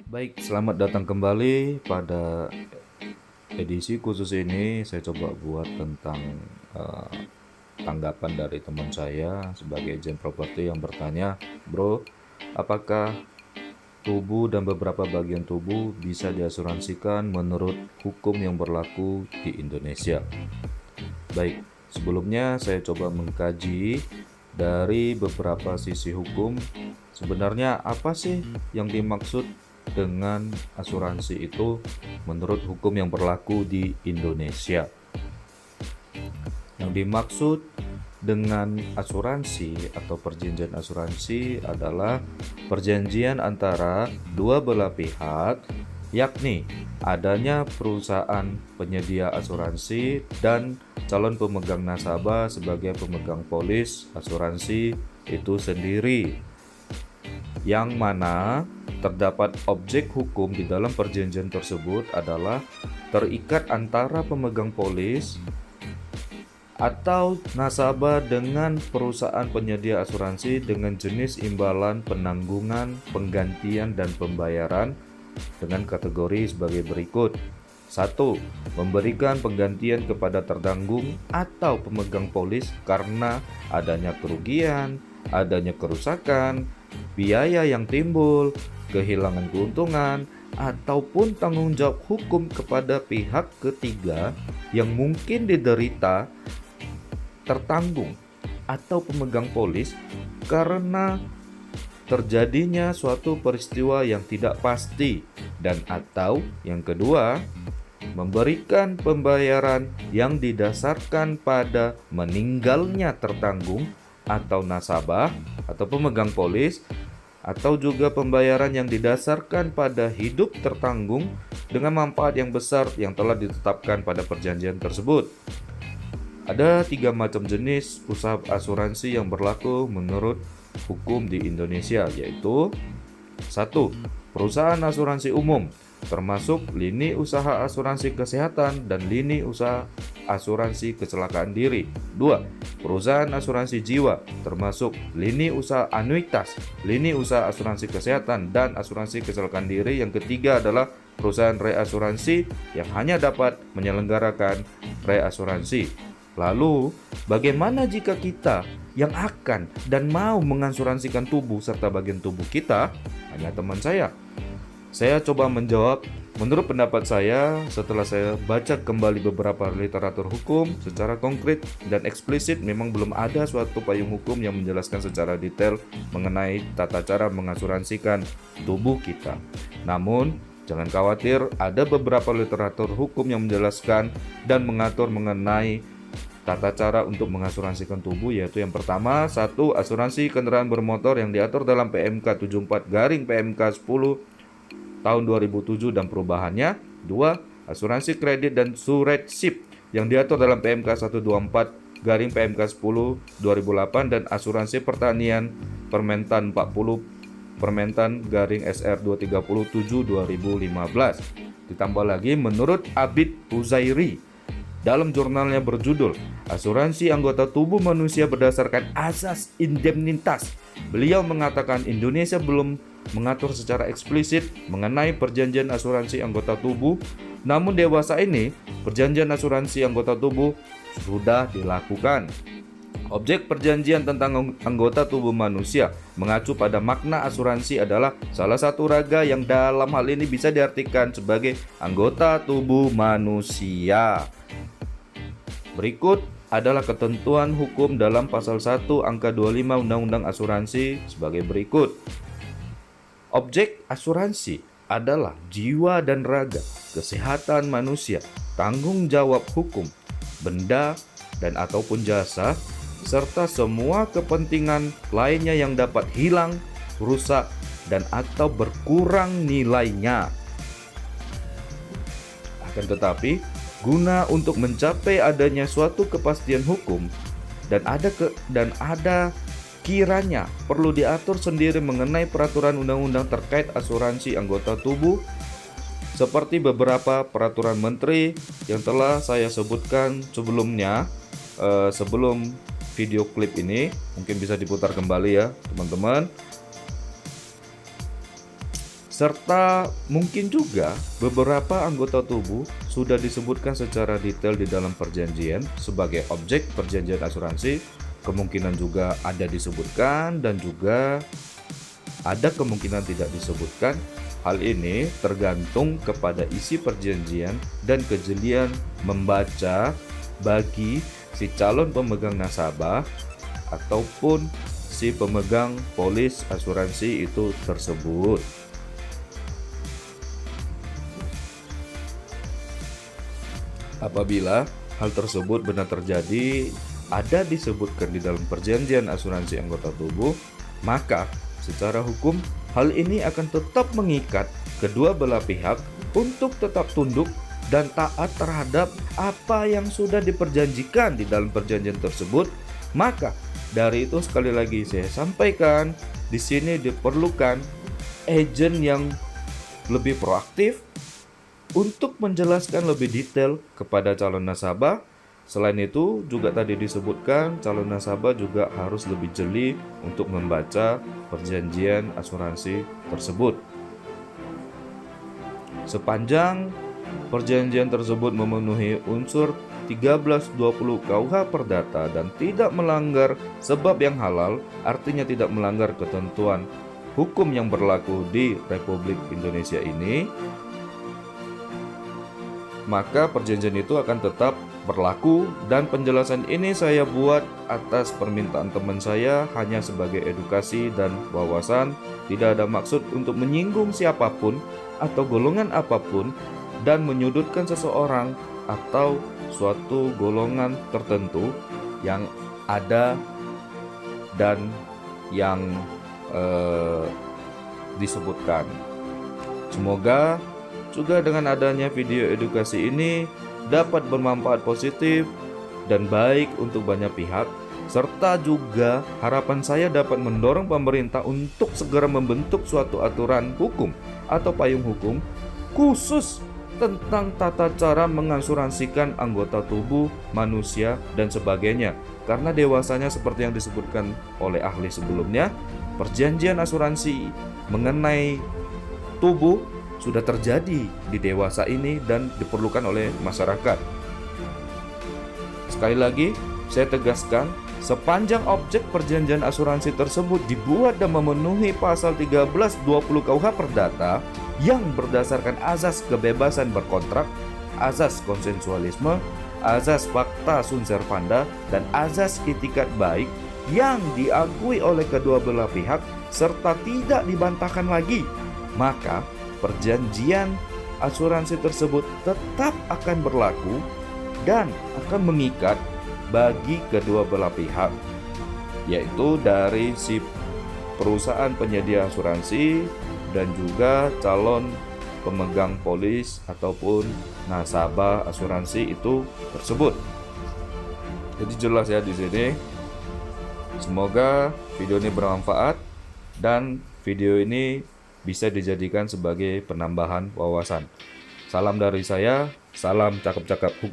Baik, selamat datang kembali pada edisi khusus ini. Saya coba buat tentang eh, tanggapan dari teman saya sebagai agent properti yang bertanya, "Bro, apakah tubuh dan beberapa bagian tubuh bisa diasuransikan menurut hukum yang berlaku di Indonesia?" Baik, sebelumnya saya coba mengkaji dari beberapa sisi hukum, sebenarnya apa sih yang dimaksud dengan asuransi itu menurut hukum yang berlaku di Indonesia. Yang dimaksud dengan asuransi atau perjanjian asuransi adalah perjanjian antara dua belah pihak, yakni adanya perusahaan penyedia asuransi dan calon pemegang nasabah sebagai pemegang polis asuransi itu sendiri, yang mana terdapat objek hukum di dalam perjanjian tersebut adalah terikat antara pemegang polis atau nasabah dengan perusahaan penyedia asuransi dengan jenis imbalan penanggungan, penggantian, dan pembayaran dengan kategori sebagai berikut. 1. Memberikan penggantian kepada terdanggung atau pemegang polis karena adanya kerugian, adanya kerusakan, biaya yang timbul, kehilangan keuntungan, ataupun tanggung jawab hukum kepada pihak ketiga yang mungkin diderita tertanggung atau pemegang polis karena terjadinya suatu peristiwa yang tidak pasti, dan atau yang kedua, memberikan pembayaran yang didasarkan pada meninggalnya tertanggung atau nasabah atau pemegang polis, atau juga pembayaran yang didasarkan pada hidup tertanggung dengan manfaat yang besar yang telah ditetapkan pada perjanjian tersebut. Ada 3 macam jenis usaha asuransi yang berlaku menurut hukum di Indonesia, yaitu 1. Perusahaan asuransi umum, termasuk lini usaha asuransi kesehatan dan lini usaha asuransi kecelakaan diri. 2. Perusahaan asuransi jiwa, termasuk lini usaha anuitas, lini usaha asuransi kesehatan, dan asuransi kecelakaan diri. Yang ketiga adalah perusahaan reasuransi yang hanya dapat menyelenggarakan reasuransi. Lalu, bagaimana jika kita yang akan dan mau mengasuransikan tubuh serta bagian tubuh kita? Hanya teman saya. Saya coba menjawab, menurut pendapat saya setelah saya baca kembali beberapa literatur hukum secara konkret dan eksplisit, memang belum ada suatu payung hukum yang menjelaskan secara detail mengenai tata cara mengasuransikan tubuh kita. Namun, jangan khawatir, ada beberapa literatur hukum yang menjelaskan dan mengatur mengenai tata cara untuk mengasuransikan tubuh, yaitu yang pertama, 1. Asuransi kendaraan bermotor yang diatur dalam PMK 74/PMK 10 tahun 2007 dan perubahannya. 2. Asuransi kredit dan suretsip yang diatur dalam PMK 124/PMK 10 2008 dan asuransi pertanian Permentan 40 Permentan/SR 237 2015. Ditambah lagi, menurut Abid Huzairi dalam jurnalnya berjudul Asuransi Anggota Tubuh Manusia Berdasarkan Asas Indemnitas, beliau mengatakan Indonesia belum mengatur secara eksplisit mengenai perjanjian asuransi anggota tubuh. Namun dewasa ini, perjanjian asuransi anggota tubuh sudah dilakukan. Objek perjanjian tentang anggota tubuh manusia mengacu pada makna asuransi adalah salah satu raga yang dalam hal ini bisa diartikan sebagai anggota tubuh manusia. Berikut adalah ketentuan hukum dalam pasal 1 angka 25 Undang-Undang Asuransi sebagai berikut. Objek asuransi adalah jiwa dan raga, kesehatan manusia, tanggung jawab hukum, benda dan ataupun jasa, serta semua kepentingan lainnya yang dapat hilang, rusak, dan atau berkurang nilainya. Akan tetapi, guna untuk mencapai adanya suatu kepastian hukum dan ada kiranya perlu diatur sendiri mengenai peraturan undang-undang terkait asuransi anggota tubuh, seperti beberapa peraturan menteri yang telah saya sebutkan sebelumnya. Sebelum video klip ini, mungkin bisa diputar kembali ya teman-teman. Serta mungkin juga beberapa anggota tubuh sudah disebutkan secara detail di dalam perjanjian sebagai objek perjanjian asuransi, kemungkinan juga ada disebutkan dan juga ada kemungkinan tidak disebutkan. Hal ini tergantung kepada isi perjanjian dan kejelian membaca bagi si calon pemegang nasabah ataupun si pemegang polis asuransi itu tersebut. Apabila hal tersebut benar terjadi, ada disebutkan di dalam perjanjian asuransi anggota tubuh, maka secara hukum hal ini akan tetap mengikat kedua belah pihak untuk tetap tunduk dan taat terhadap apa yang sudah diperjanjikan di dalam perjanjian tersebut. Maka dari itu sekali lagi saya sampaikan, di sini diperlukan agen yang lebih proaktif untuk menjelaskan lebih detail kepada calon nasabah. Selain itu juga tadi disebutkan calon nasabah juga harus lebih jeli untuk membaca perjanjian asuransi tersebut. Sepanjang perjanjian tersebut memenuhi unsur 1320 KUH Perdata dan tidak melanggar sebab yang halal, artinya tidak melanggar ketentuan hukum yang berlaku di Republik Indonesia ini, maka perjanjian itu akan tetap berlaku. Dan penjelasan ini saya buat atas permintaan teman saya, hanya sebagai edukasi dan wawasan, tidak ada maksud untuk menyinggung siapapun atau golongan apapun dan menyudutkan seseorang atau suatu golongan tertentu yang ada dan yang disebutkan. Semoga juga dengan adanya video edukasi ini dapat bermanfaat positif dan baik untuk banyak pihak, serta juga harapan saya dapat mendorong pemerintah untuk segera membentuk suatu aturan hukum atau payung hukum khusus tentang tata cara mengasuransikan anggota tubuh manusia dan sebagainya. Karena dewasanya seperti yang disebutkan oleh ahli sebelumnya, perjanjian asuransi mengenai tubuh sudah terjadi di dewasa ini dan diperlukan oleh masyarakat. Sekali lagi, saya tegaskan, sepanjang objek perjanjian asuransi tersebut dibuat dan memenuhi pasal 1320 KUH Perdata yang berdasarkan azas kebebasan berkontrak, azas konsensualisme, azas fakta sunt servanda, dan azas itikat baik yang diakui oleh kedua belah pihak serta tidak dibantahkan lagi, maka perjanjian asuransi tersebut tetap akan berlaku dan akan mengikat bagi kedua belah pihak, yaitu dari si perusahaan penyedia asuransi dan juga calon pemegang polis ataupun nasabah asuransi itu tersebut. Jadi jelas ya di sini. Semoga video ini bermanfaat dan video ini bisa dijadikan sebagai penambahan wawasan. Salam dari saya, salam cakep-cakep hukum.